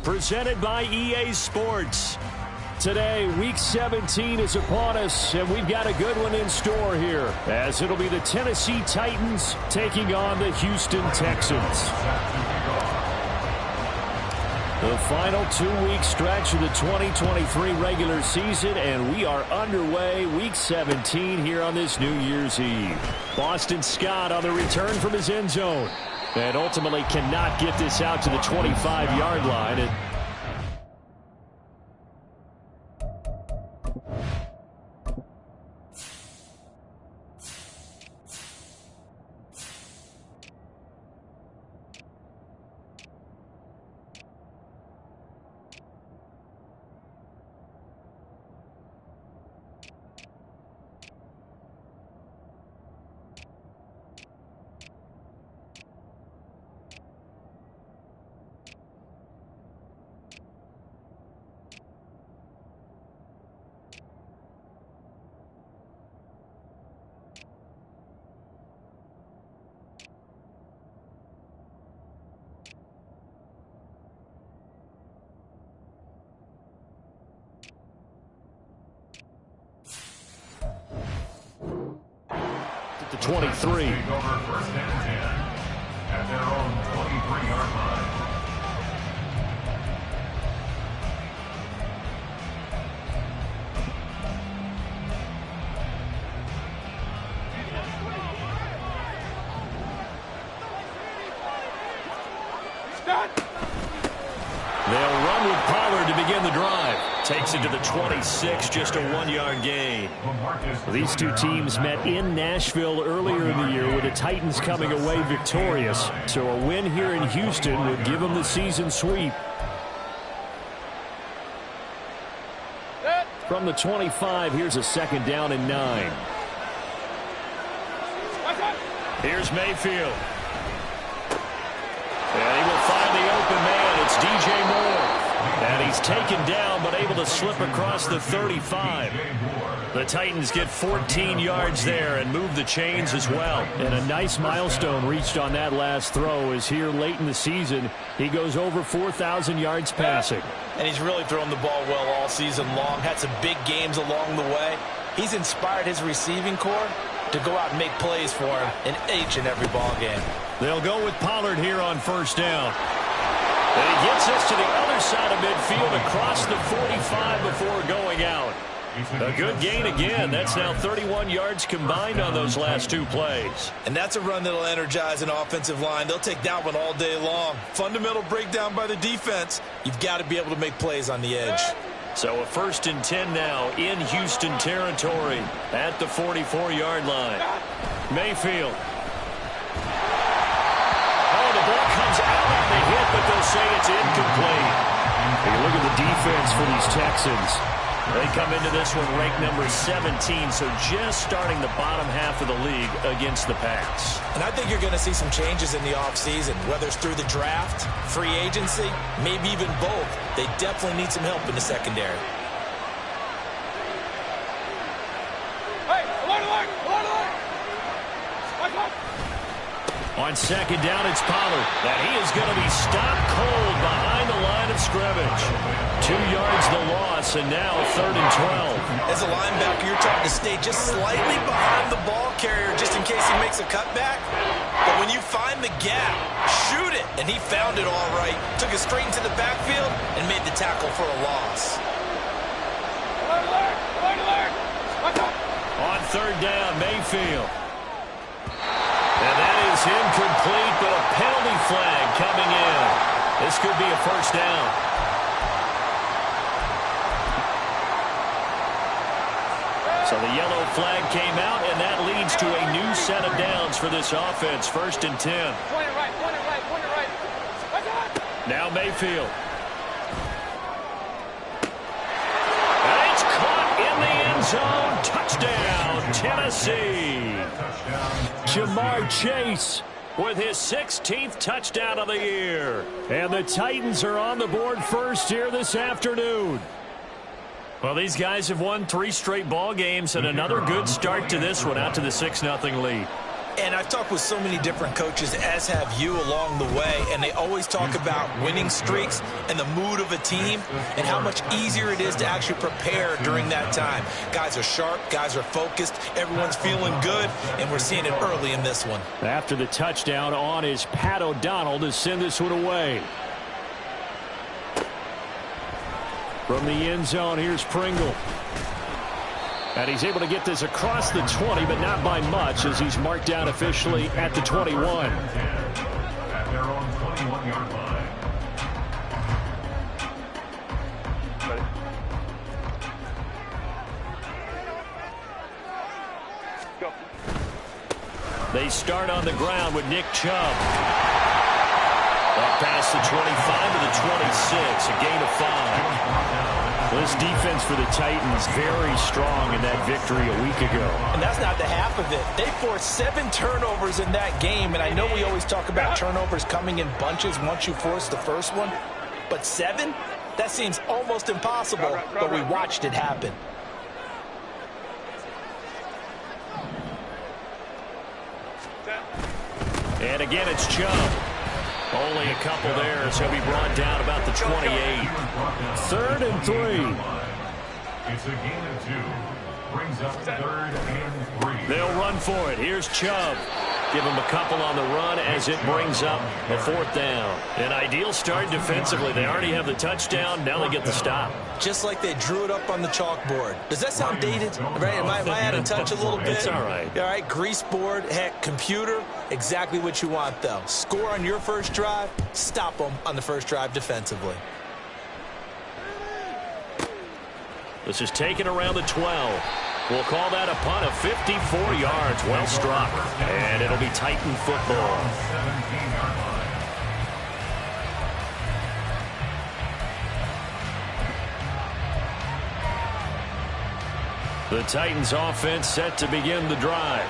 presented by EA Sports. Today, Week 17 is upon us, and we've got a good one in store here, as it'll be the Tennessee Titans taking on the Houston Texans. The final 2-week stretch of the 2023 regular season, and we are underway Week 17 here on this New Year's Eve. Boston Scott on the return from his end zone, and ultimately cannot get this out to the 25-yard line. The 23. First and 10 at their own 23-yard line. They'll run with Pollard to begin the drive. Takes it to the 26, just a 1-yard gain. These two teams met in Nashville earlier in the year with the Titans coming away victorious. So a win here in Houston would give them the season sweep. From the 25, here's a 2nd down and 9. Here's Mayfield. And he will find the open man. It's DJ Moore. And he's taken down, but able to slip across the 35. The Titans get 14 yards there and move the chains as well. And a nice milestone reached on that last throw as here late in the season, he goes over 4,000 yards passing. And he's really thrown the ball well all season long. Had some big games along the way. He's inspired his receiving corps to go out and make plays for him in each and every ball game. They'll go with Pollard here on 1st down. And he gets us to the other side of midfield across the 45 before going out. A good gain again. That's now 31 yards combined on those last 2 plays. And that's a run that'll energize an offensive line. They'll take that one all day long. Fundamental breakdown by the defense. You've got to be able to make plays on the edge. So a 1st and 10 now in Houston territory at the 44-yard line. Mayfield. Oh, the ball comes out on the hit, but they'll say it's incomplete. Hey, look at the defense for these Texans. They come into this one ranked number 17, so just starting the bottom half of the league against the pass. And I think you're going to see some changes in the offseason, whether it's through the draft, free agency, maybe even both. They definitely need some help in the secondary. On 2nd down, it's Pollard. And he is going to be stopped cold behind the line of scrimmage. 2 yards the loss, and now 3rd and 12. As a linebacker, you're trying to stay just slightly behind the ball carrier just in case he makes a cutback. But when you find the gap, shoot it. And he found it all right. Took it straight into the backfield and made the tackle for a loss. On 3rd down, Mayfield. And that is incomplete, but a penalty flag coming in. This could be a 1st down. So the yellow flag came out, and that leads to a new set of downs for this offense. 1st and 10. Point it right. Now Mayfield. And it's caught in the end zone. Touchdown, Tennessee. Jamar Chase with his 16th touchdown of the year. And the Titans are on the board first here this afternoon. Well, these guys have won 3 straight ball games and another good start to this one out to the 6-0 lead. And I've talked with so many different coaches, as have you, along the way, and they always talk about winning streaks and the mood of a team and how much easier it is to actually prepare during that time. Guys are sharp, guys are focused, everyone's feeling good, and we're seeing it early in this one. After the touchdown on is Pat O'Donnell to send this one away. From the end zone, here's Pringle. And he's able to get this across the 20, but not by much, as he's marked down officially at the 21. At their own 21-yard line. Go. They start on the ground with Nick Chubb. Up past the 25 to the 26, a gain of 5. This defense for the Titans very strong in that victory a week ago. And that's not the half of it. They forced 7 turnovers in that game, and I know we always talk about turnovers coming in bunches once you force the first one, but 7? That seems almost impossible, but we watched it happen. And again, it's Chubb. Only a couple there, so he'll be brought down about the 28. 3rd and 3. It's a gain of 2. Brings up 3rd and 3. They'll run for it. Here's Chubb. Give him a couple on the run as it brings up a 4th down. An ideal start defensively. They already have the touchdown. Now they get the stop. Just like they drew it up on the chalkboard. Does that sound dated? Right? Am I out of touch a little bit? It's all right. All right, grease board, heck, computer, exactly what you want, though. Score on your first drive, stop them on the first drive defensively. This is taken around the 12. We'll call that a punt of 54 yards. Well struck. And it'll be Titan football. 17-yard line. The Titans offense set to begin the drive.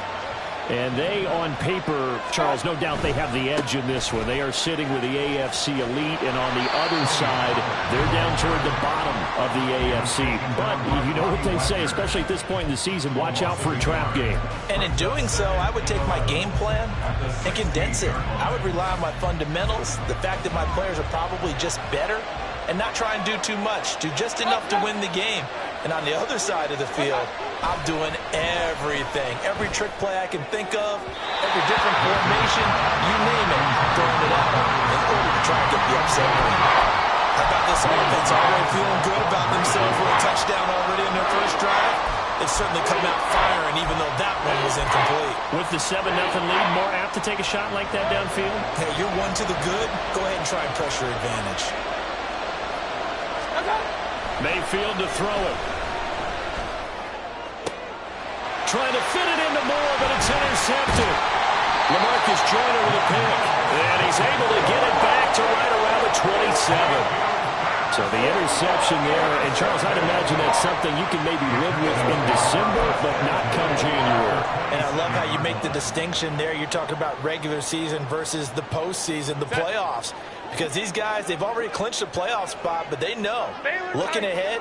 And they, on paper, Charles, no doubt they have the edge in this one. They are sitting with the AFC elite, and on the other side, they're down toward the bottom of the AFC. But you know what they say, especially at this point in the season, watch out for a trap game. And in doing so, I would take my game plan and condense it. I would rely on my fundamentals, the fact that my players are probably just better, and not try and do too much, do just enough to win the game. And on the other side of the field, I'm doing everything. Every trick play I can think of, every different formation, you name it, throwing it at them in order to try and get the upset win. How about this offense already feeling good about themselves with a touchdown already in their first drive? They've certainly come out firing, even though that one was incomplete. With the 7-0 lead, more apt to take a shot like that downfield? Hey, you're one to the good. Go ahead and try and pressure advantage. Mayfield to throw it. Trying to fit it into Moore, but it's intercepted. LaMarcus Joyner with a pick. And he's able to get it back to right around the 27. So the interception there. And, Charles, I'd imagine that's something you can maybe live with in December, but not come January. And I love how you make the distinction there. You're talking about regular season versus the postseason, the playoffs. Because these guys, they've already clinched a playoff spot, but they know, looking ahead,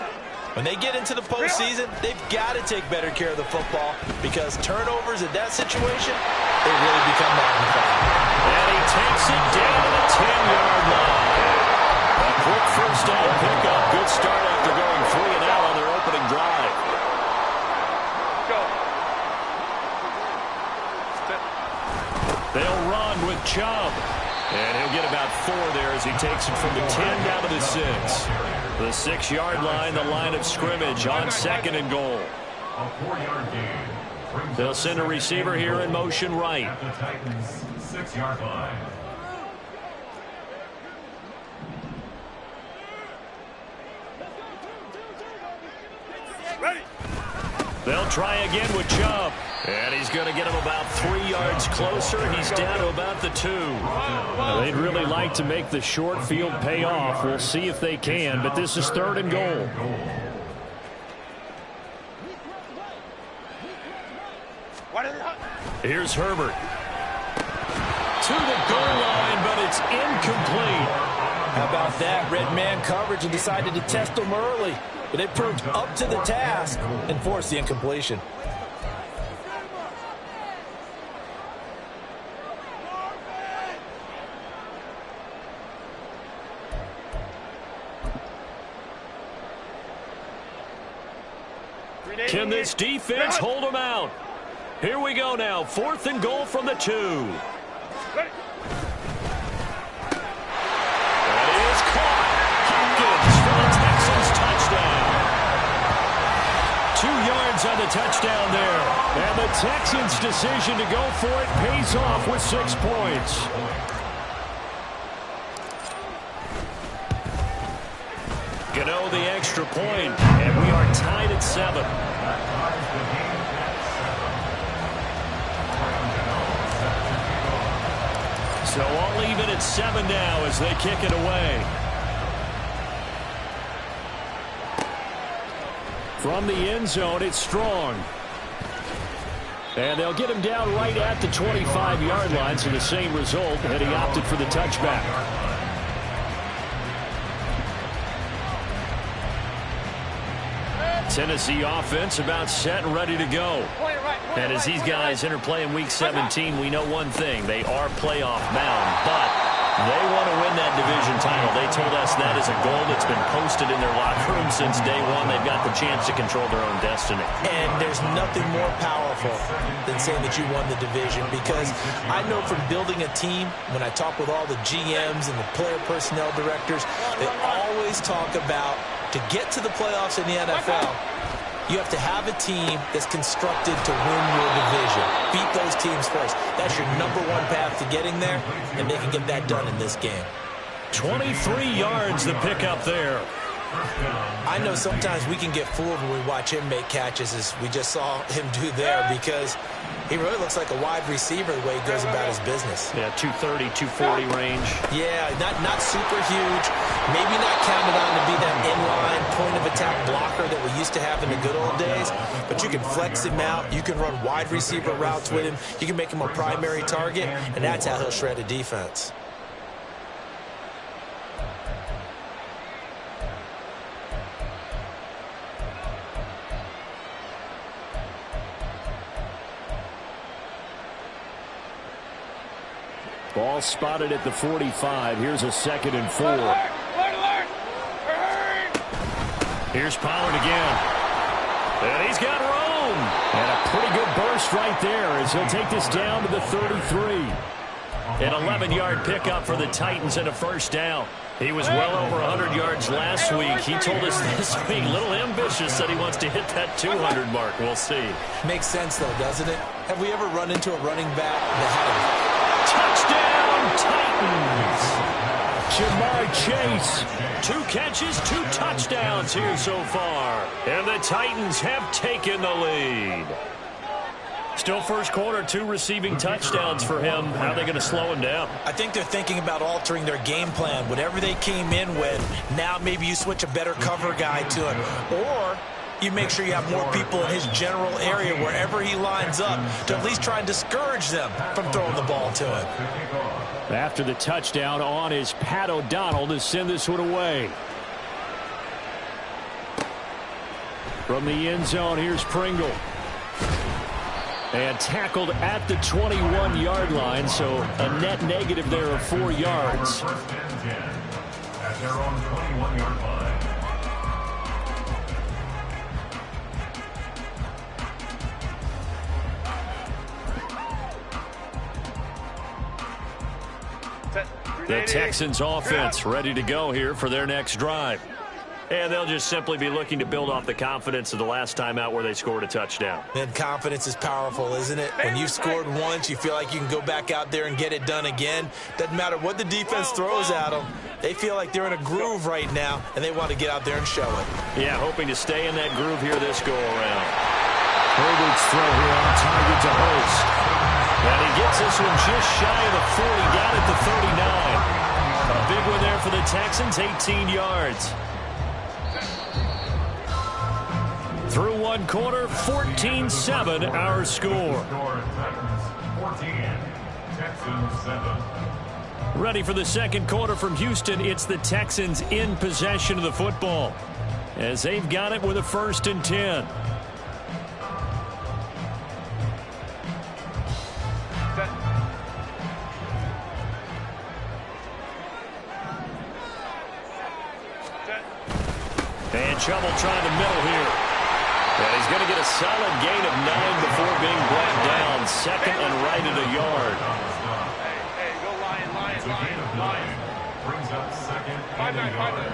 when they get into the postseason, they've got to take better care of the football because turnovers in that situation, they really become magnified. And he takes it down to the 10-yard line. A quick first down pickup. Good start after going 3 and out on their opening drive. They'll run with Chubb. And he'll get about 4 there as he takes it from the 10 down to the 6. The 6-yard line, the line of scrimmage on 2nd and goal. A 4-yard gain. They'll send a receiver here in motion right. At the Titans' 6-yard line. They'll try again with Chubb. And he's going to get him about 3 yards closer. He's down to about the 2. Now, they'd really like to make the short field pay off. We'll see if they can, but this is 3rd and goal. Here's Herbert. To the goal line, but it's incomplete. How about that? Red man coverage and decided to test them early. But they proved up to the task and forced the incompletion. Can this defense hold them out? Here we go now. 4th and goal from the 2. That is caught. Hopkins for the Texans touchdown. 2 yards on the touchdown there. And the Texans' decision to go for it pays off with 6 points. Gano the extra point, and we are tied at 7. So all even at 7 now as they kick it away. From the end zone, it's Strong. And they'll get him down right at the 25-yard line, so the same result, and he opted for the touchback. Tennessee offense about set and ready to go. And as these guys interplay in Week 17, we know one thing. They are playoff bound, but they want to win that division title. They told us that is a goal that's been posted in their locker room since day one. They've got the chance to control their own destiny. And there's nothing more powerful than saying that you won the division, because I know from building a team, when I talk with all the GMs and the player personnel directors, they always talk about, to get to the playoffs in the NFL, you have to have a team that's constructed to win your division. Beat those teams first. That's your #1 path to getting there, and they can get that done in this game. 23 yards the pickup there. I know sometimes we can get fooled when we watch him make catches, as we just saw him do there, because he really looks like a wide receiver the way he goes about his business. Yeah, 230, 240 range. Yeah, not super huge. Maybe not counted on to be that inline point-of-attack blocker that we used to have in the good old days, but you can flex him out. You can run wide receiver routes with him. You can make him a primary target, and that's how he'll shred a defense. Ball spotted at the 45. Here's a 2nd and 4. Here's Pollard again. And he's got room. And a pretty good burst right there as he'll take this down to the 33. An 11-yard pickup for the Titans and a 1st down. He was well over 100 yards last week. He told us this week, a little ambitious, said he wants to hit that 200 mark. We'll see. Makes sense, though, doesn't it? Have we ever run into a running back that had a touchdown Titans? Jamar Chase. 2 catches, 2 touchdowns here so far. And the Titans have taken the lead. Still first quarter, 2 receiving touchdowns for him. How are they going to slow him down? I think they're thinking about altering their game plan. Whatever they came in with, now maybe you switch a better cover guy to him. Or you make sure you have more people in his general area wherever he lines up to at least try and discourage them from throwing the ball to him. After the touchdown on is Pat O'Donnell to send this one away. From the end zone, here's Pringle. And tackled at the 21-yard line, so a net negative there of 4 yards. At their own 21-yard line. The Texans offense ready to go here for their next drive. And they'll just simply be looking to build off the confidence of the last time out where they scored a touchdown. And confidence is powerful, isn't it? When you've scored once, you feel like you can go back out there and get it done again. Doesn't matter what the defense throws at them. They feel like they're in a groove right now, and they want to get out there and show it. Yeah, hoping to stay in that groove here this go-around. Herbert's throw here on target to Hurst. And he gets this one just shy of the 40, down at the 39. A big one there for the Texans, 18 yards. Through one quarter, 14-7 our score. Ready for the second quarter from Houston. It's the Texans in possession of the football as they've got it with a 1st and 10. And trouble trying the middle here. And he's going to get a solid gain of 9 before being brought down. Second and right at a yard. Hey, go Lion. Brings up second and a yard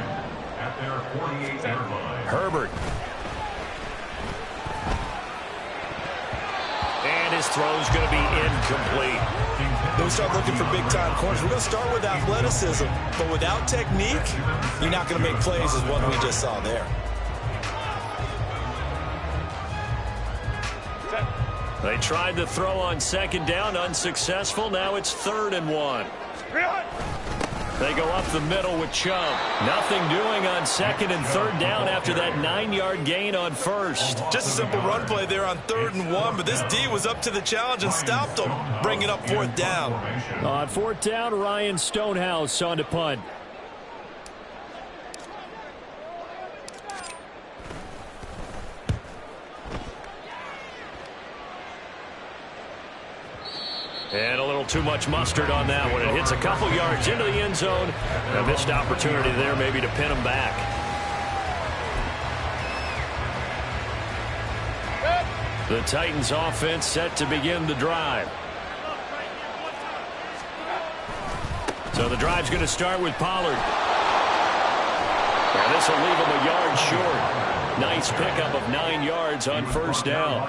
at their 48-yard line. Herbert. And his throw's going to be incomplete. When we start looking for big-time corners, we're going to start with athleticism. But without technique, you're not going to make plays as one we just saw there. They tried to throw on second down, unsuccessful. Now it's 3rd and 1. They go up the middle with Chubb. Nothing doing on 2nd and 3rd down after that 9-yard gain on 1st. Just a simple run play there on 3rd and 1, but this D was up to the challenge and stopped them, bringing up 4th down. On 4th down, Ryan Stonehouse on to punt. And a little too much mustard on that one. It hits a couple yards into the end zone. A missed opportunity there maybe to pin him back. The Titans offense set to begin the drive. So the drive's going to start with Pollard. And this will leave him a yard short. Nice pickup of 9 yards on 1st down.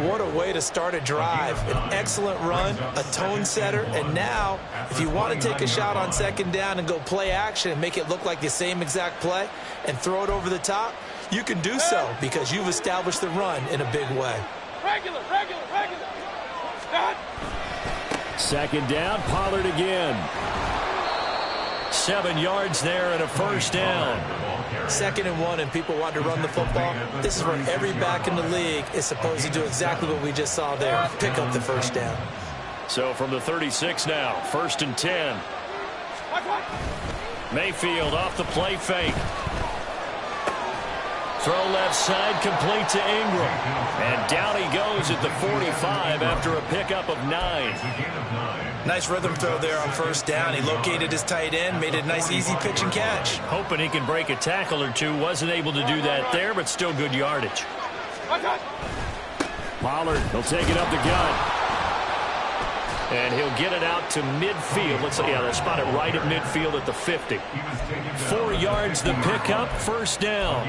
What a way to start a drive. An excellent run, a tone setter, and now if you want to take a shot on 2nd down and go play action and make it look like the same exact play and throw it over the top, you can do so because you've established the run in a big way. Regular. 2nd down, Pollard again. 7 yards there and a 1st down. 2nd and 1 and people want to run the football. This is where every back in the league is supposed to do exactly what we just saw there. Pick up the 1st down. So from the 36 now, 1st and 10. Mayfield off the play fake. Throw left side, complete to Ingram. And down he goes at the 45 after a pickup of 9. Nice rhythm throw there on 1st down. He located his tight end, made it a nice easy pitch and catch. Hoping he can break a tackle or two. Wasn't able to do that there, but still good yardage. Pollard, he'll take it up the gut. And he'll get it out to midfield. They'll spot it right at midfield at the 50. 4 yards the pickup, 1st down.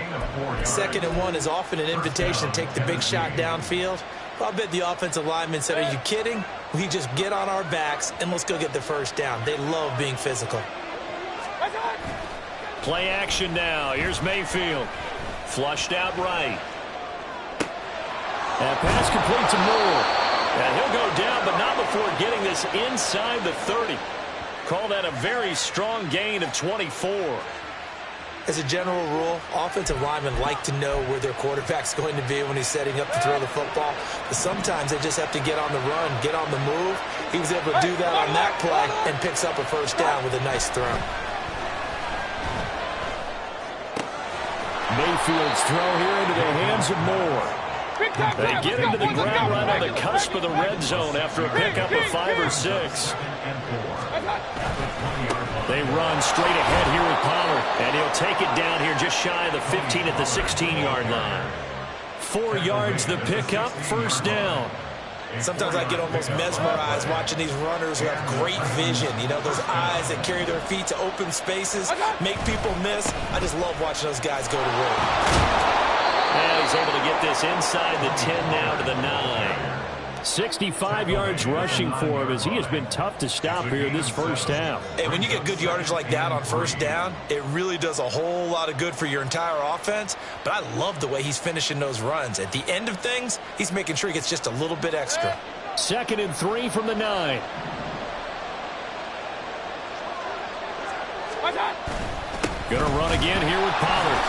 2nd and 1 is often an invitation to take the big shot downfield. I bet the offensive lineman said, are you kidding? We just get on our backs and let's go get the 1st down. They love being physical. Play action now. Here's Mayfield. Flushed out right. And pass complete to Moore. And he'll go down, but not before getting this inside the 30. Call that a very strong gain of 24. As a general rule, offensive linemen like to know where their quarterback's going to be when he's setting up to throw the football. But sometimes they just have to get on the run, get on the move. He was able to do that on that play and picks up a 1st down with a nice throw. Mayfield's throw here into the hands of Moore. They get into the ground right on the cusp of the red zone after a pickup of 5 or 6. They run straight ahead here with Pollard, and he'll take it down here just shy of the 15 at the 16-yard line. 4 yards the pickup, 1st down. Sometimes I get almost mesmerized watching these runners who have great vision. You know, those eyes that carry their feet to open spaces, make people miss. I just love watching those guys go to work. And he's able to get this inside the 10 now to the 9. 65 yards rushing for him as he has been tough to stop here this 1st half. And when you get good yardage like that on 1st down, it really does a whole lot of good for your entire offense. But I love the way he's finishing those runs. At the end of things, he's making sure he gets just a little bit extra. 2nd and 3 from the 9. Gonna run again here with Pollard.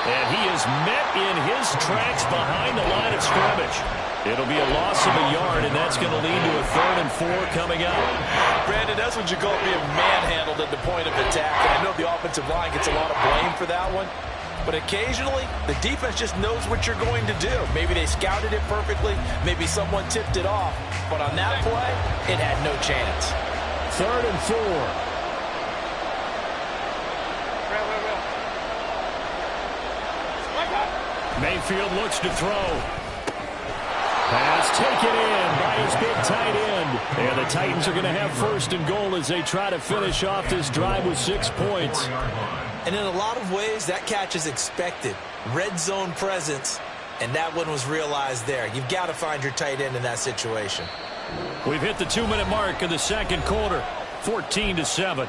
And he is met in his tracks behind the line of scrimmage. It'll be a loss of a yard, and that's going to lead to a 3rd and 4 coming up. Brandon, that's what you call being manhandled at the point of attack. And I know the offensive line gets a lot of blame for that one. But occasionally, the defense just knows what you're going to do. Maybe they scouted it perfectly. Maybe someone tipped it off. But on that play, it had no chance. 3rd and 4. Mayfield looks to throw. Pass taken in by his big tight end. And the Titans are going to have first and goal as they try to finish off this drive with 6 points. And in a lot of ways, that catch is expected. Red zone presence, and that one was realized there. You've got to find your tight end in that situation. We've hit the 2-minute mark of the second quarter, 14-7.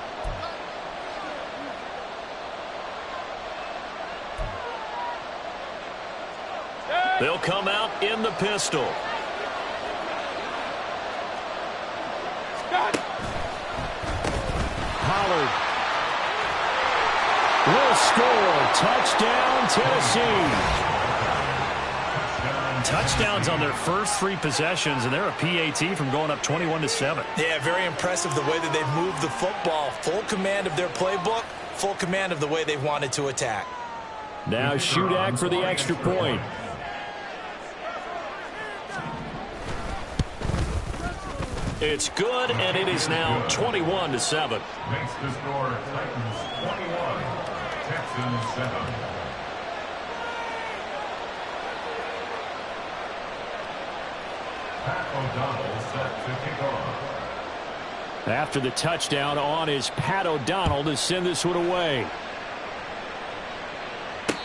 They'll come out in the pistol. Pollard will score. Touchdown, Tennessee. Touchdowns on their first 3 possessions, and they're a PAT from going up 21-7. Yeah, very impressive the way that they've moved the football. Full command of their playbook, full command of the way they've wanted to attack. Now Shudak for the extra point. It's good, and it is now 21-7. Makes the score Titans 21, Texans 7. Pat O'Donnell set to kick off. After the touchdown on is Pat O'Donnell to send this one away.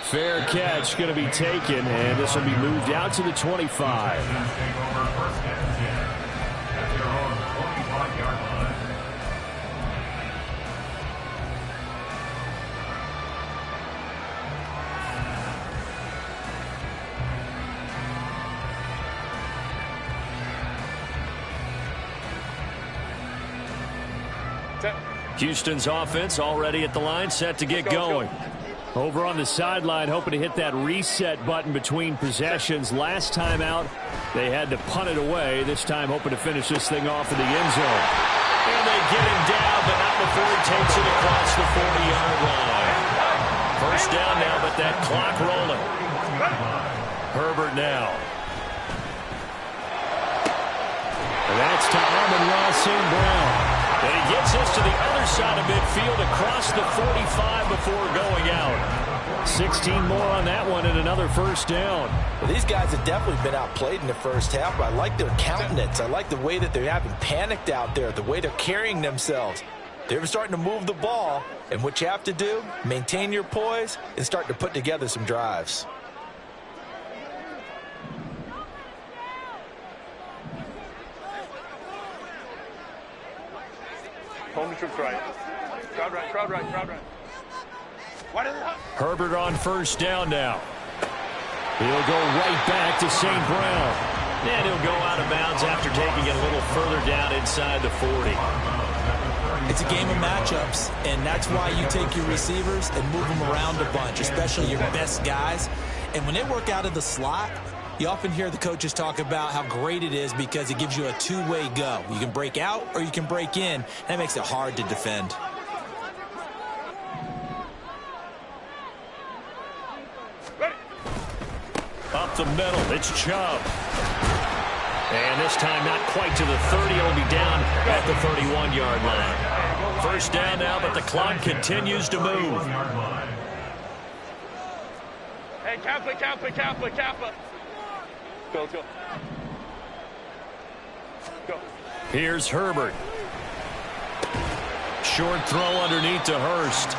Fair catch going to be taken, and this will be moved out to the 25. Texans take over first and 10 at their own 25-yard line. Houston's offense already at the line, set to get going. Over on the sideline, hoping to hit that reset button between possessions. Last time out, they had to punt it away. This time, hoping to finish this thing off in the end zone. And they get him down, but not before he takes it across the 40-yard line. First down now, but that clock rolling. Herbert now. And that's to Amon-Ra St. Brown. And he gets us to the other side of midfield across the 45 before going out. 16 more on that one and another first down. Well, these guys have definitely been outplayed in the first half, but I like their countenance. I like the way that they haven't panicked out there, the way they're carrying themselves. They're starting to move the ball, and what you have to do, maintain your poise and start to put together some drives. Home the troops right. Crowd right, crowd right, crowd right. What is it? Herbert on first down now. He'll go right back to St. Brown. And he'll go out of bounds after taking it a little further down inside the 40. It's a game of matchups, and that's why you take your receivers and move them around a bunch, especially your best guys. And when they work out of the slot, you often hear the coaches talk about how great it is because it gives you a two-way go. You can break out or you can break in. That makes it hard to defend. Up the middle, it's Chubb. And this time not quite to the 30. It'll be down at the 31-yard line. First down now, but the clock continues to move. Hey, Kappa. Go, let's go. Go. Here's Herbert. Short throw underneath to Hurst.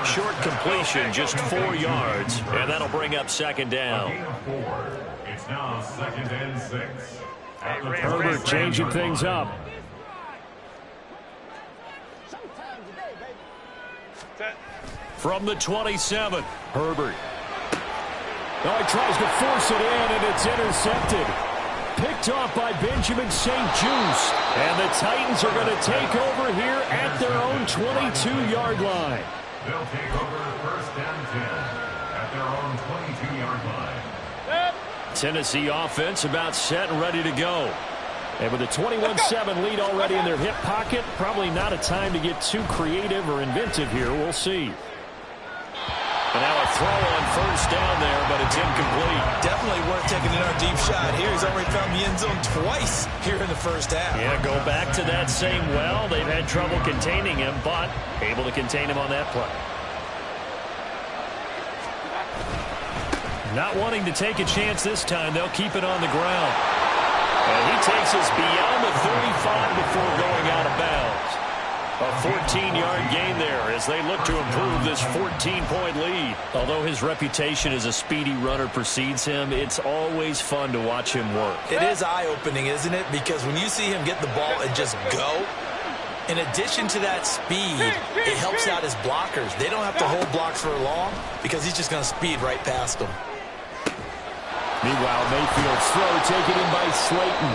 Short completion, just 4 yards. And that'll bring up second down. A gain of 4. It's now second and 6. Herbert changing things up. Set. From the 27, Herbert. Oh, he tries to force it in, and it's intercepted. Picked off by Benjamin St. Juste. And the Titans are going to take over here at their own 22-yard line. They'll take over first and 10 at their own 22-yard line. Tennessee offense about set and ready to go. And with a 21-7 lead already in their hip pocket, probably not a time to get too creative or inventive here. We'll see. And now a throw on first down there, but it's incomplete. Definitely worth taking another deep shot here. He's already found the end zone twice here in the first half. Yeah, go back to that same well. They've had trouble containing him, but able to contain him on that play. Not wanting to take a chance this time, they'll keep it on the ground. And he takes us beyond the 35 before going out of bounds. A 14-yard gain there as they look to improve this 14-point lead. Although his reputation as a speedy runner precedes him, it's always fun to watch him work. It is eye-opening, isn't it? Because when you see him get the ball and just go, in addition to that speed, it helps out his blockers. They don't have to hold blocks for long because he's just going to speed right past them. Meanwhile, Mayfield's throw taken in by Slayton.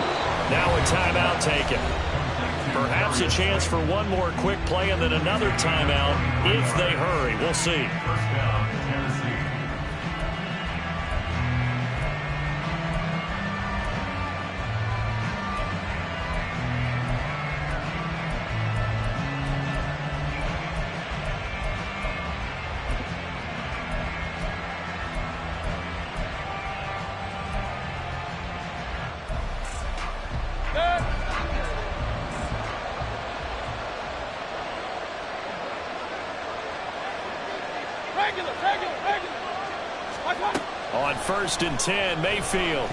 Now a timeout taken. Perhaps a chance for one more quick play and then another timeout if they hurry. We'll see. First down, Tennessee. On 1st and 10, Mayfield.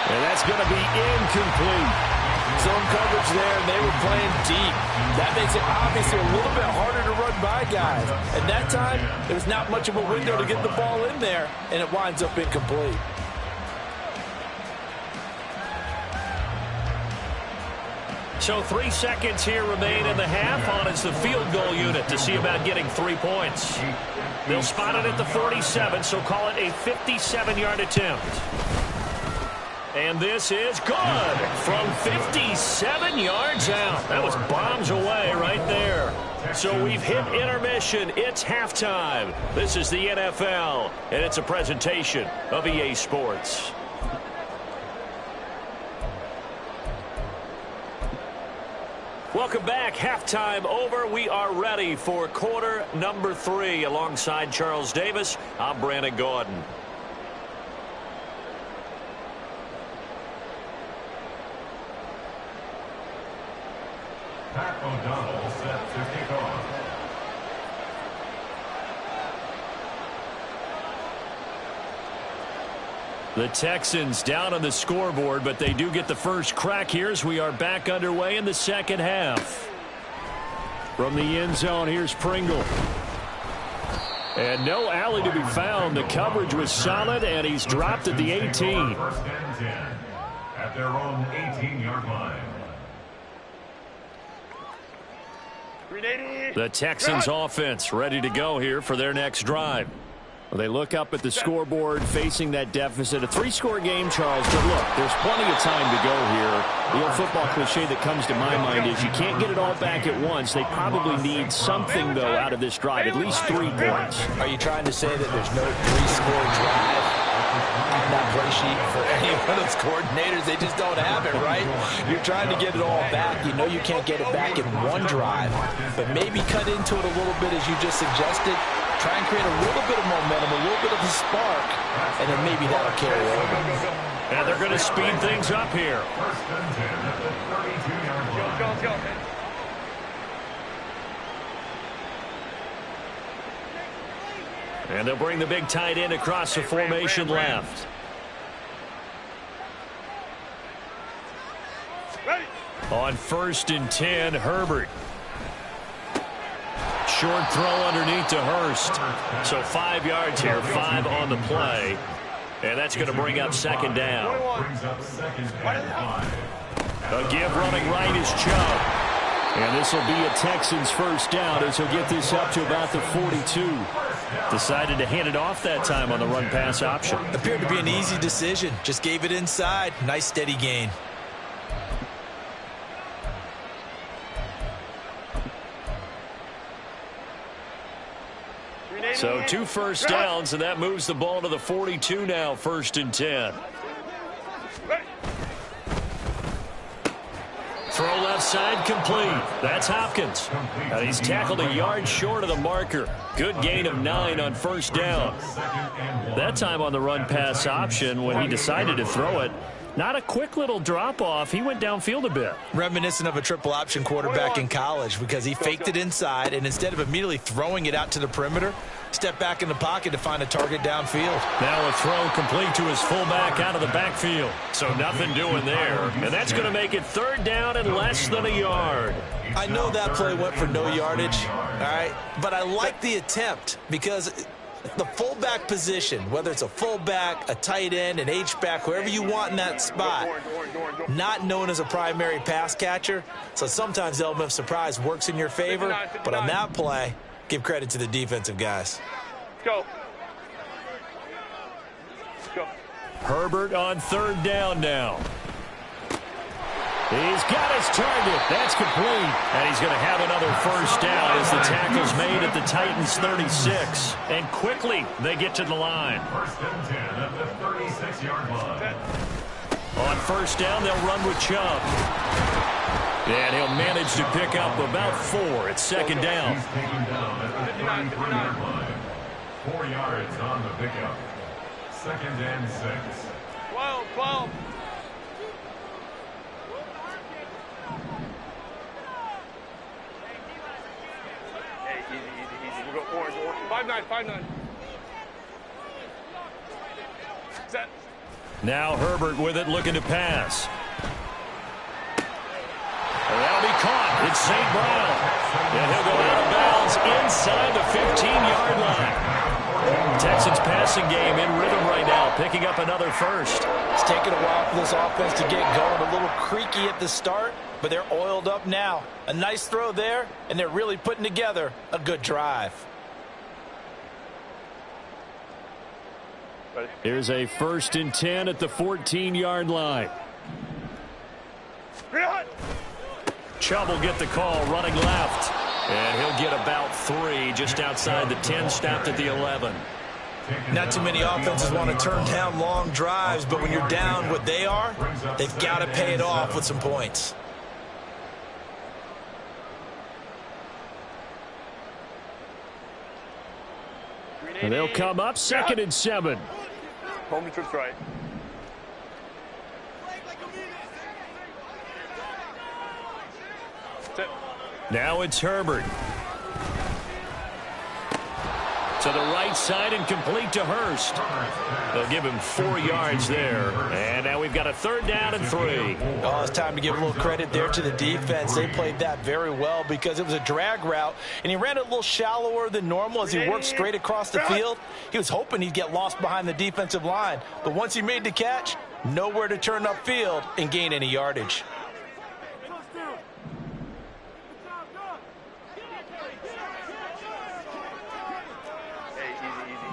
And that's going to be incomplete. Zone coverage there, and they were playing deep. That makes it obviously a little bit harder to run by guys. At that time, there was not much of a window to get the ball in there, and it winds up incomplete. So 3 seconds here remain in the half on as the field goal unit to see about getting 3 points. They'll spot it at the 47, so call it a 57-yard attempt. And this is good from 57 yards out. That was bombs away right there. So we've hit intermission. It's halftime. This is the NFL, and it's a presentation of EA Sports. Welcome back. Halftime over. We are ready for quarter number 3. Alongside Charles Davis, I'm Brandon Gordon. Pat O'Donnell set to kick off. The Texans down on the scoreboard, but they do get the first crack here as we are back underway in the second half. From the end zone, here's Pringle. And no alley to be found. The coverage was solid, and he's dropped at the 18. First and 10 at their own 18-yard line. The Texans offense ready to go here for their next drive. Well, they look up at the scoreboard facing that deficit. A 3-score game, Charles, but look, there's plenty of time to go here. The old football cliche that comes to my mind is you can't get it all back at once. They probably need something, though, out of this drive, at least 3 points. Are you trying to say that there's no 3-score drive on that play sheet for any one of those coordinators? They just don't have it, right? You're trying to get it all back. You know you can't get it back in one drive, but maybe cut into it a little bit as you just suggested. Try and create a little bit of momentum, a little bit of a spark, and then maybe that'll carry over. And they're going to speed things up here. First and 10 at the 32-yard line. Go. And they'll bring the big tight end across the formation left. On 1st and 10, Herbert. Short throw underneath to Hurst. So 5 yards here, 5 on the play. And that's going to bring up second down. Brings up second and 5. A give running right is Chubb. And this will be a Texans first down as he'll get this up to about the 42. Decided to hand it off that time on the run-pass option. Appeared to be an easy decision. Just gave it inside. Nice steady gain. So 2 first downs, and that moves the ball to the 42 now, 1st and 10. Throw left side complete. That's Hopkins. And he's tackled a yard short of the marker. Good gain of 9 on 1st down. That time on the run-pass option, when he decided to throw it, Not a quick little drop-off. He went downfield a bit. Reminiscent of a triple option quarterback in college because he faked it inside, and instead of immediately throwing it out to the perimeter, stepped back in the pocket to find a target downfield. Now a throw complete to his fullback out of the backfield. So nothing doing there. And that's going to make it 3rd down and less than a yard. I know that play went for no yardage, all right, but I like the attempt because the fullback position, whether it's a fullback, a tight end, an H-back, whoever you want in that spot, not known as a primary pass catcher. So sometimes the element of surprise works in your favor. But on that play, give credit to the defensive guys. Go. Go. Herbert on 3rd down now. He's got his target. That's complete. And he's going to have another 1st down as the tackle's made at the Titans' 36. And quickly, they get to the line. 1st and 10 at the 36-yard line. On 1st down, they'll run with Chubb. And he'll manage to pick up about 4 at 2nd down. He's taken down at the 33-yard line. 4 yards on the pickup. 2nd and 6. 12. Easy. We'll go orange. 5-9. Set. Now Herbert with it, looking to pass. That'll be caught. It's St. Brown. And he'll go out of bounds inside the 15-yard line. Texans passing game in rhythm right now, picking up another 1st. It's taken a while for this offense to get going. A little creaky at the start, but they're oiled up now. A nice throw there, and they're really putting together a good drive. Here's a 1st and 10 at the 14-yard line. Chubb will get the call running left. And he'll get about 3 just outside the 10, stopped at the 11. Not too many offenses want to turn down long drives, but when you're down what they are, they've got to pay it off with some points. And they'll come up 2nd and 7. Home to trips right. Sit. Now it's Herbert. To the right side and complete to Hurst. They'll give him 4 yards there. And now we've got a 3rd down and 3. Oh, it's time to give a little credit there to the defense. They played that very well because it was a drag route, and he ran it a little shallower than normal as he worked straight across the field. He was hoping he'd get lost behind the defensive line, but once he made the catch, nowhere to turn upfield and gain any yardage.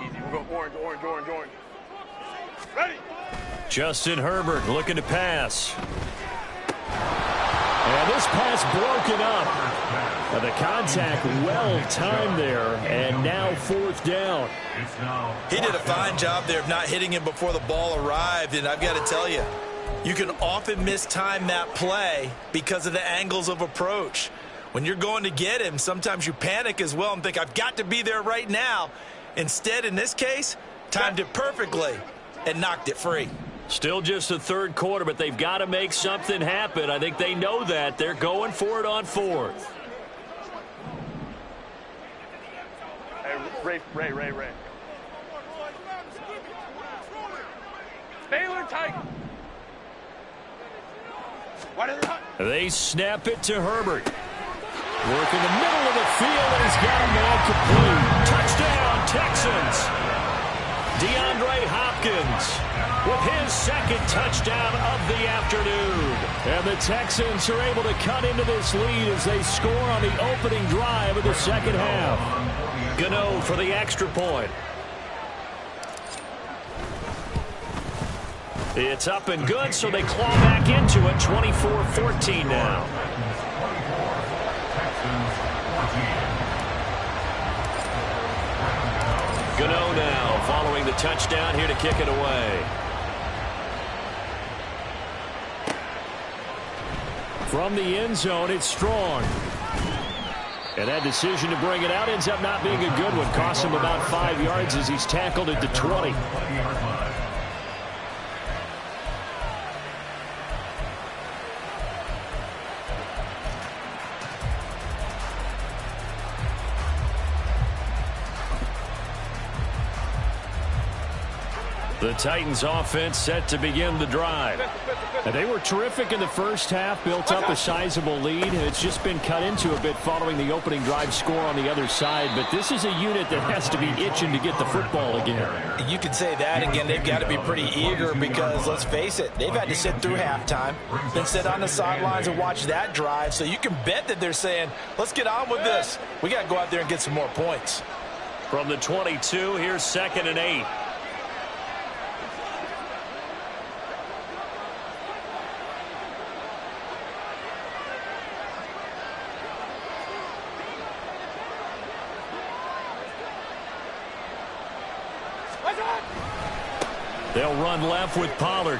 Easy. We'll go orange. Ready. Justin Herbert looking to pass. And this pass broken up. The contact well-timed there, and now 4th down. He did a fine job there of not hitting him before the ball arrived, and I've got to tell you, you can often mistime that play because of the angles of approach. When you're going to get him, sometimes you panic as well and think, I've got to be there right now. Instead, in this case, timed it perfectly and knocked it free. Still just the 3rd quarter, but they've got to make something happen. I think they know that. They're going for it on 4th. Hey, Ray. Baylor tight. They snap it to Herbert. Work in the middle of the field, and he's got a man complete. Touchdown, Texans. DeAndre Hopkins with his 2nd touchdown of the afternoon. And the Texans are able to cut into this lead as they score on the opening drive of the 2nd half. Gano for the extra point. It's up and good, so they claw back into it. 24-14 now. Gano now following the touchdown here to kick it away. From the end zone, it's Strong. And that decision to bring it out ends up not being a good one. Costs him about 5 yards as he's tackled at the 20. The Titans offense set to begin the drive. And they were terrific in the first half, built up a sizable lead. It's just been cut into a bit following the opening drive score on the other side. But this is a unit that has to be itching to get the football again. You could say that again. They've got to be pretty eager because, let's face it, they've had to sit through halftime, then sit on the sidelines and watch that drive. So you can bet that they're saying, let's get on with this. We got to go out there and get some more points. From the 22, here's 2nd and 8. They'll run left with Pollard.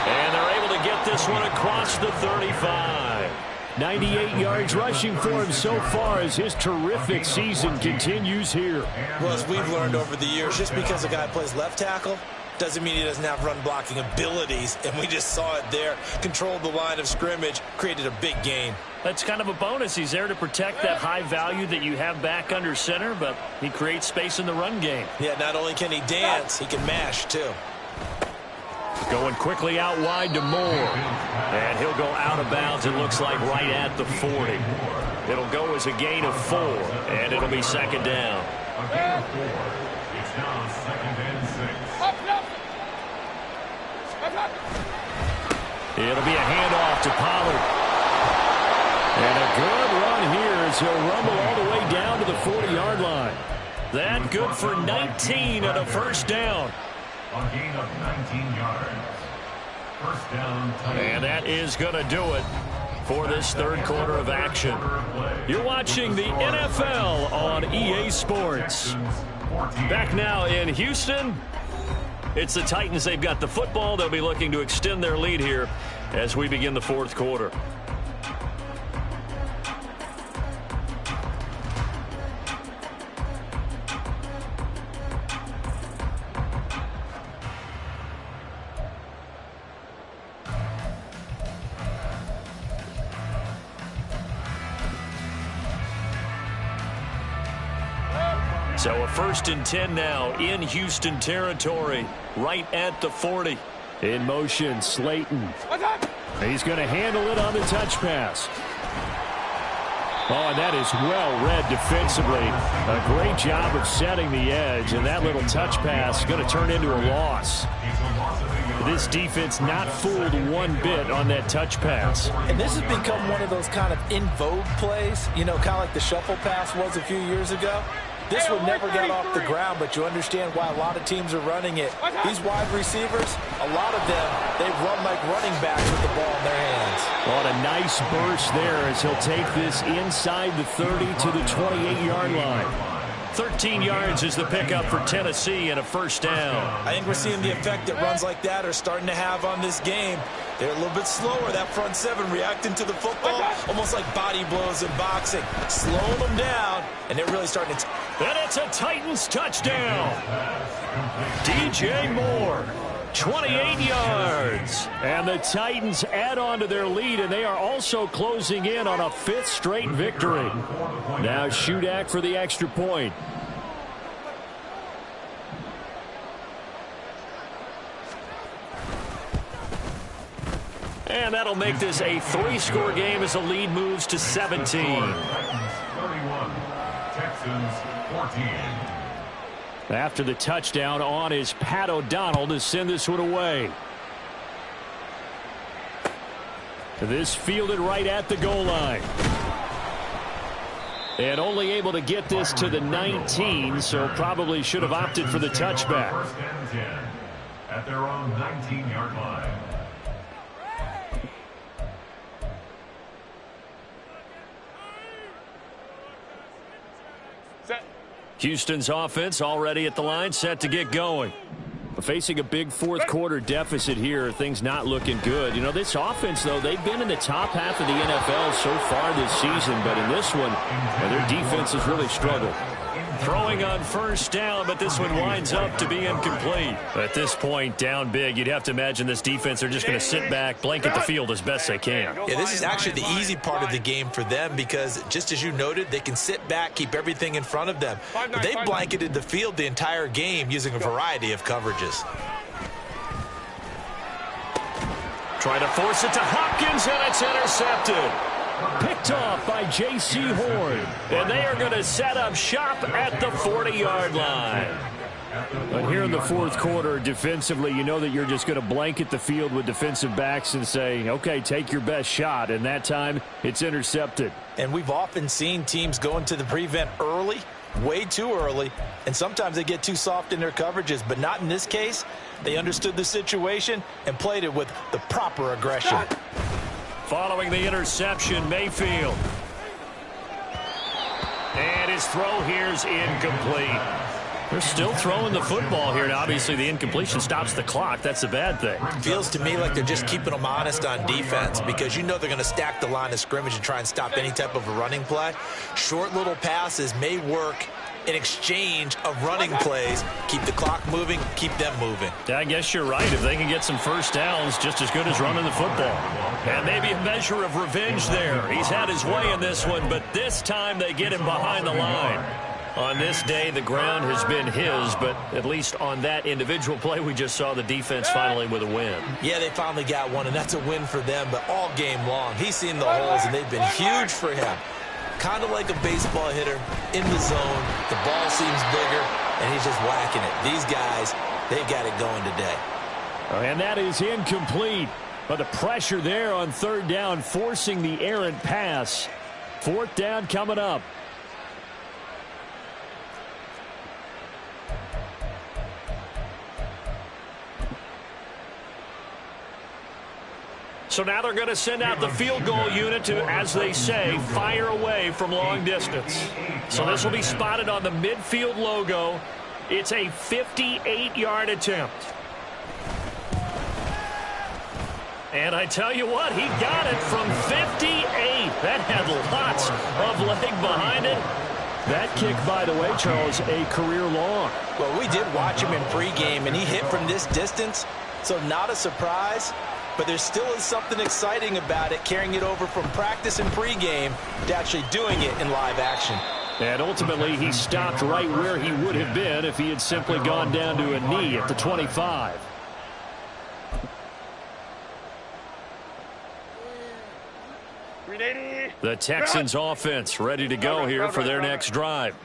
And they're able to get this one across the 35. 98 yards rushing for him so far as his terrific season continues here. Well, as we've learned over the years, just because a guy plays left tackle doesn't mean he doesn't have run blocking abilities. And we just saw it there. Controlled the line of scrimmage, created a big gain. That's kind of a bonus. He's there to protect that high value that you have back under center, but he creates space in the run game. Yeah, not only can he dance, he can mash too. Going quickly out wide to Moore. And he'll go out of bounds, it looks like, right at the 40. It'll go as a gain of 4, and it'll be 2nd down. A gain of 4. It's now 2nd and 6. It'll be a handoff to Pollard. And a good run here as he'll rumble all the way down to the 40-yard line. That good for 19 and a first down. A gain of 19 yards. First down. And that is going to do it for this third quarter of action. You're watching the NFL on EA Sports. Back now in Houston. It's the Titans. They've got the football. They'll be looking to extend their lead here as we begin the fourth quarter. So a 1st and 10 now in Houston territory, right at the 40. In motion, Slayton. He's going to handle it on the touch pass. Oh, and that is well read defensively. A great job of setting the edge, and that little touch pass is going to turn into a loss. This defense not fooled one bit on that touch pass. And this has become one of those kind of in vogue plays, you know, kind of like the shuffle pass was a few years ago. This would never get off the ground, but you understand why a lot of teams are running it. These wide receivers, a lot of them, they run like running backs with the ball in their hands. What a nice burst there as he'll take this inside the 30 to the 28-yard line. 13 yards is the pickup for Tennessee and a first down. I think we're seeing the effect that runs like that are starting to have on this game. They're a little bit slower, that front seven, reacting to the football, almost like body blows in boxing. Slowing them down, and they're really starting to... And it's a Titans touchdown. DJ Moore, 28 yards. And the Titans add on to their lead, and they are also closing in on a 5th straight victory. Now Shudak for the extra point. And that'll make this a 3-score game as the lead moves to 17. 31, Texans 14. After the touchdown on is Pat O'Donnell to send this one away. This fielded right at the goal line. And only able to get this to the 19, so probably should have opted for the touchback. First and 10 at their own 19-yard line. Houston's offense already at the line, set to get going. Facing a big fourth quarter deficit here, things not looking good. You know, this offense, though, they've been in the top half of the NFL so far this season, but in this one, their defense has really struggled. Throwing on first down, but this one winds up to be incomplete. At this point, down big, you'd have to imagine this defense are just going to sit back, blanket the field as best they can. Yeah, this is actually the easy part of the game for them because, just as you noted, they can sit back, keep everything in front of them. But they blanketed the field the entire game using a variety of coverages. Trying to force it to Hopkins, and it's intercepted. Picked off by J.C. Horn. And they are going to set up shop at the 40-yard line. But here in the fourth quarter, defensively, you know that you're just going to blanket the field with defensive backs and say, okay, take your best shot. And that time, it's intercepted. And we've often seen teams go into the prevent early, way too early, and sometimes they get too soft in their coverages, but not in this case. They understood the situation and played it with the proper aggression. Following the interception, Mayfield. And his throw here is incomplete. They're still throwing the football here, and obviously the incompletion stops the clock. That's a bad thing. Feels to me like they're just keeping them honest on defense because you know they're going to stack the line of scrimmage and try and stop any type of a running play. Short little passes may work in exchange of running plays. Keep the clock moving, keep them moving. I guess you're right. If they can get some first downs, just as good as running the football. And maybe a measure of revenge there. He's had his way in this one, but this time they get him behind the line. On this day, the ground has been his, but at least on that individual play, we just saw the defense finally with a win. Yeah, they finally got one, and that's a win for them, but all game long, he's seen the holes, and they've been huge for him. Kind of like a baseball hitter in the zone. The ball seems bigger, and he's just whacking it. These guys, they've got it going today. And that is incomplete. But the pressure there on third down, forcing the errant pass. Fourth down coming up. So now they're going to send out the field goal unit to, as they say, fire away from long distance. So this will be spotted on the midfield logo. It's a 58-yard attempt. And I tell you what, he got it from 58. That had lots of leg behind it. That kick, by the way, Charles, a career long. Well, we did watch him in pregame, and he hit from this distance, so not a surprise. But there still is something exciting about it, carrying it over from practice and pregame to actually doing it in live action. And ultimately, he stopped right where he would have been if he had simply gone down to a knee at the 25. The Texans offense ready to go here for their next drive.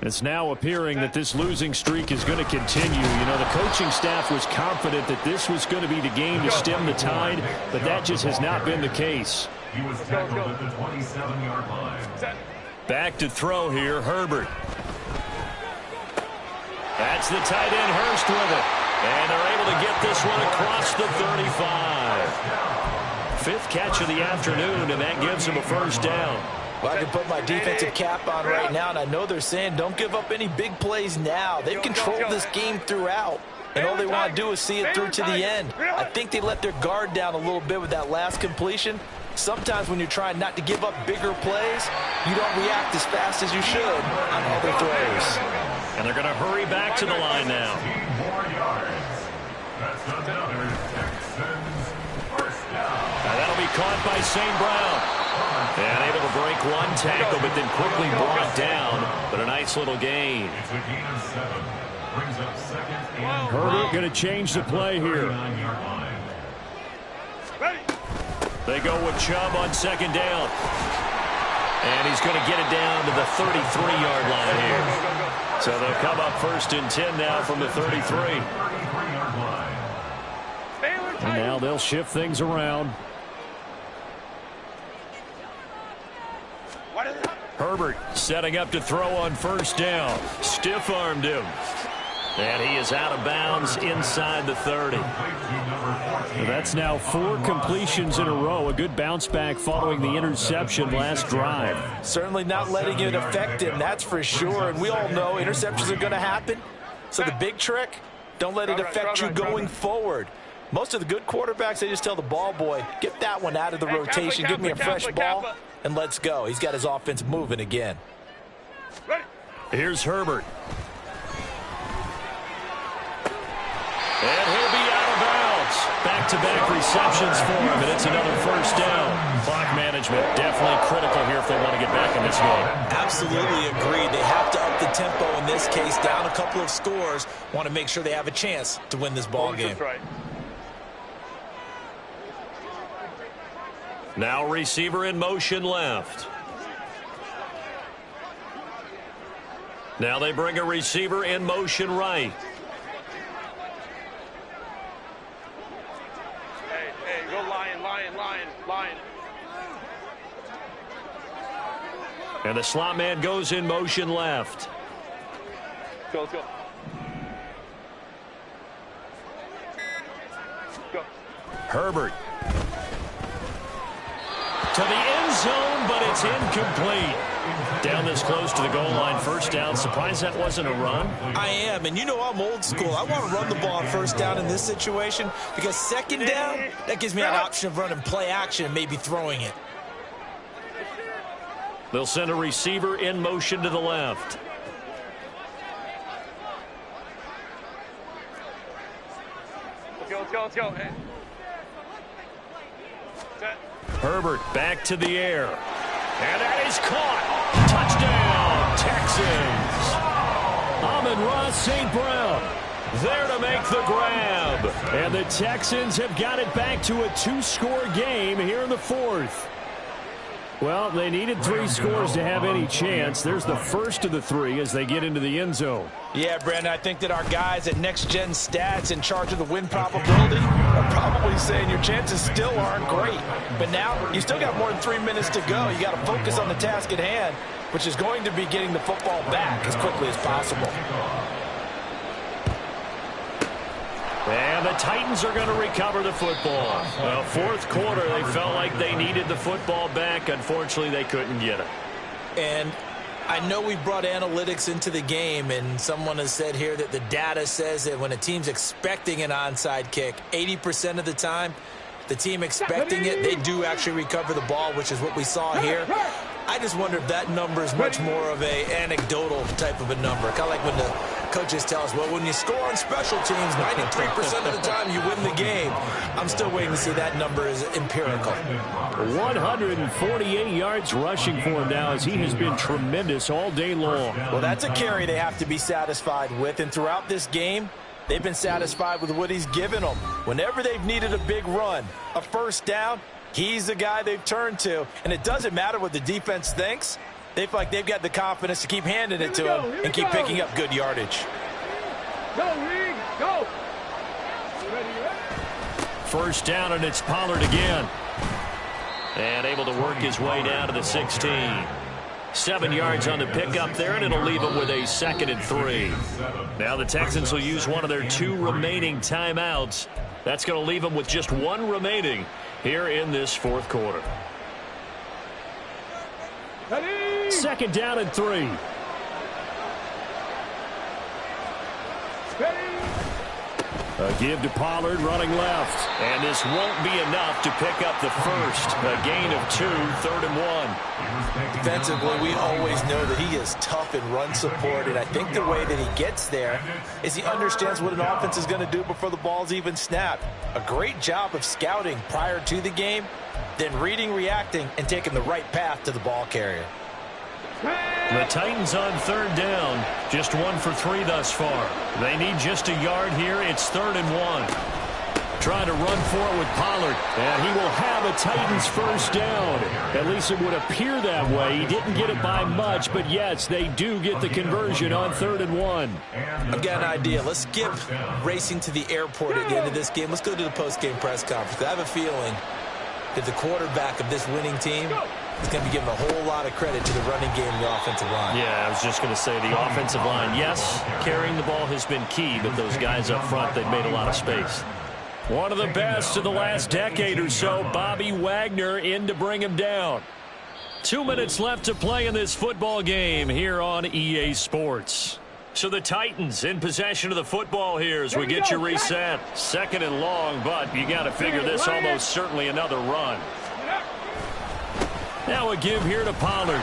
It's now appearing that this losing streak is going to continue. You know, the coaching staff was confident that this was going to be the game to stem the tide, but that just has not been the case. He was tackled at the 27-yard line. Back to throw here, Herbert. That's the tight end, Hurst, with it. And they're able to get this one across the 35. Fifth catch of the afternoon, and that gives him a first down. Well, I can put my defensive cap on right now, and I know they're saying don't give up any big plays now. They've controlled this game throughout, and all they want to do is see it through to the end. I think they let their guard down a little bit with that last completion. Sometimes when you're trying not to give up bigger plays, you don't react as fast as you should on other throws. And they're going to hurry back to the line now. 15 more yards. That's another Texans first down. Now that'll be caught by St. Brown. And able to break one tackle, but then quickly brought down. But a nice little gain. It's a gain of 7. Brings up second and Herbert going to change the play here. 9-yard line. They go with Chubb on second down. And he's going to get it down to the 33-yard line here. So they'll come up first and 10 now from the 33. 33-yard line. And now they'll shift things around. Herbert setting up to throw on first down. Stiff-armed him. And he is out of bounds inside the 30. That's now 4 completions in a row. A good bounce back following the interception last drive. Certainly not letting it affect him, that's for sure. And we all know interceptions are going to happen. So the big trick, don't let it affect you going forward. Most of the good quarterbacks, they just tell the ball boy, get that one out of the rotation, give me a fresh ball, and let's go. He's got his offense moving again. Here's Herbert. And he'll be out of bounds. Back-to-back receptions for him, and it's another first down. Clock management definitely critical here if they want to get back in this game. Absolutely agreed. They have to up the tempo in this case, down a couple of scores. Want to make sure they have a chance to win this ball game. Right. Now receiver in motion left. Now they bring a receiver in motion right. Hey, go lion. And the slot man goes in motion left. Let's go. Go. Herbert. To the end zone, but it's incomplete. Down this close to the goal line, first down. Surprised that wasn't a run? I am, and you know I'm old school. I want to run the ball on first down in this situation because second down, that gives me an option of running play action and maybe throwing it. They'll send a receiver in motion to the left. Let's go. Hey. Set. Herbert back to the air. And that is caught. Touchdown, Texans. Amon-Ra St. Brown there to make the grab. And the Texans have got it back to a 2-score game here in the fourth. Well, they needed 3 scores to have any chance. There's the first of the 3 as they get into the end zone. Yeah, Brandon, I think that our guys at Next Gen Stats in charge of the win probability are probably saying your chances still aren't great. But now you still got more than 3 minutes to go. You got to focus on the task at hand, which is going to be getting the football back as quickly as possible. And the Titans are going to recover the football. Well, fourth quarter, they felt like they needed the football back. Unfortunately, they couldn't get it. And I know we brought analytics into the game, and someone has said here that the data says that when a team's expecting an onside kick, 80% of the time, the team expecting it, they do actually recover the ball, which is what we saw here. I just wonder if that number is much more of a anecdotal type of a number. Kind of like when the coaches tell us, well, when you score on special teams, 93% of the time you win the game. I'm still waiting to see that number is empirical. 148 yards rushing for him now as he has been tremendous all day long. Well, that's a carry they have to be satisfied with. And throughout this game, they've been satisfied with what he's given them. Whenever they've needed a big run, a first down, he's the guy they've turned to. And it doesn't matter what the defense thinks. They feel like they've got the confidence to keep handing it to him and keep picking up good yardage. Go. First down, and it's Pollard again. And able to work his way down to the 16. 7 yards on the pickup there, and it'll leave him with a 2nd and 3. Now the Texans will use one of their 2 remaining timeouts. That's going to leave them with just 1 remaining here in this fourth quarter. 2nd down and 3. A give to Pollard running left. And this won't be enough to pick up the first. A gain of 2, 3rd and 1. Defensively, we always know that he is tough in run support, and I think the way that he gets there is he understands what an offense is going to do before the ball's even snapped. A great job of scouting prior to the game, then reading, reacting, and taking the right path to the ball carrier. The Titans on 3rd down. Just 1 for 3 thus far. They need just a yard here. It's 3rd and 1. Trying to run for it with Pollard. And he will have a Titans first down. At least it would appear that way. He didn't get it by much, but yes, they do get the conversion on 3rd and 1. I've got an idea. Let's skip racing to the airport at the end of this game. Let's go to the post-game press conference. I have a feeling that the quarterback of this winning team is going to be given a whole lot of credit to the running game and the offensive line. Yeah, I was just going to say the offensive line. Yes, carrying the ball has been key, but those guys up front, they've made a lot of space. One of the best of the last decade or so, Bobby Wagner in to bring him down. 2 minutes left to play in this football game here on EA Sports. So the Titans in possession of the football here as we get you reset. 2nd and long, but you got to figure this almost certainly another run. Now a give here to Pollard.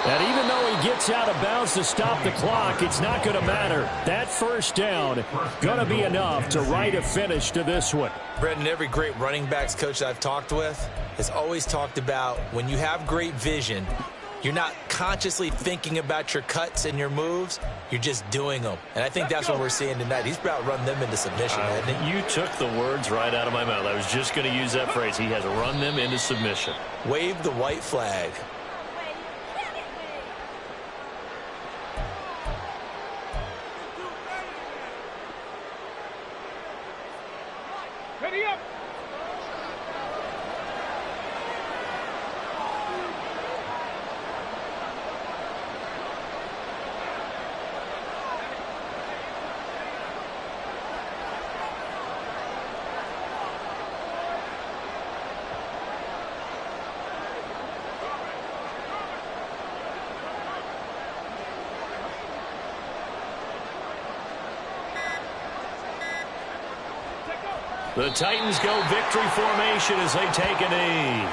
And even though he gets out of bounds to stop the clock, it's not going to matter. That first down going to be enough to write a finish to this one. Brendan, every great running backs coach I've talked with has always talked about when you have great vision, you're not consciously thinking about your cuts and your moves. You're just doing them. And I think that's what we're seeing tonight. He's about run them into submission, hasn't he? You took the words right out of my mouth. I was just going to use that phrase. He has run them into submission. Wave the white flag. Ready up. The Titans go victory formation as they take a knee.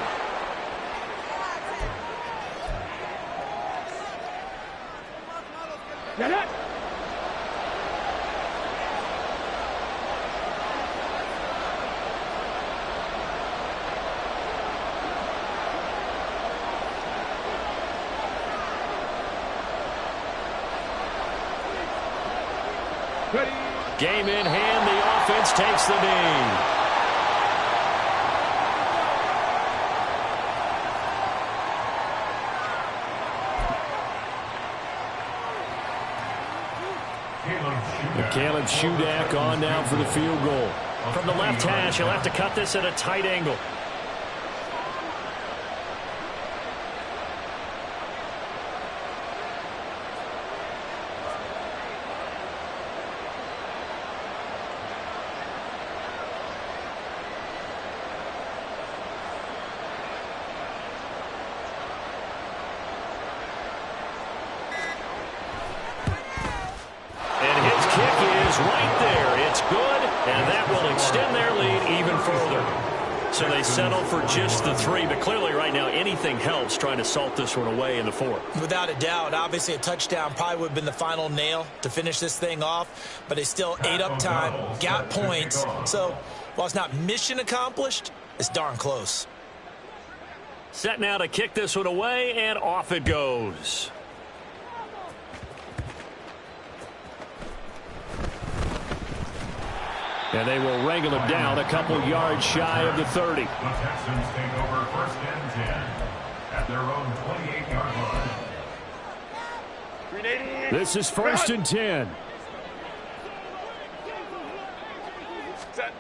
Ready. Game in hand, the offense takes the knee. Caleb Shudak on now for the field goal. From the left hash, he'll have to cut this at a tight angle. Right there. It's good, and that will extend their lead even further. So they settle for just the 3, but clearly right now anything helps trying to salt this one away in the 4th. Without a doubt, obviously a touchdown probably would have been the final nail to finish this thing off, but it's still ate up time, got points. So while it's not mission accomplished, it's darn close. Set now to kick this one away, and off it goes. And they will wrangle him down a couple yards shy of the 30. The Texans take over 1st and 10 at their own 28-yard line. This is 1st and 10. Set.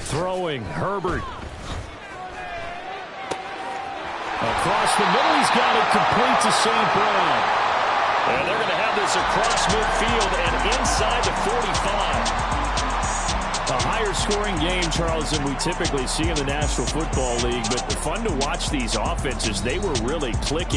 Throwing, Herbert. Across the middle, he's got it complete to St. Brown. And they're going to have this across midfield and inside the 45. A higher-scoring game, Charles, than we typically see in the National Football League, but fun to watch these offenses. They were really clicking.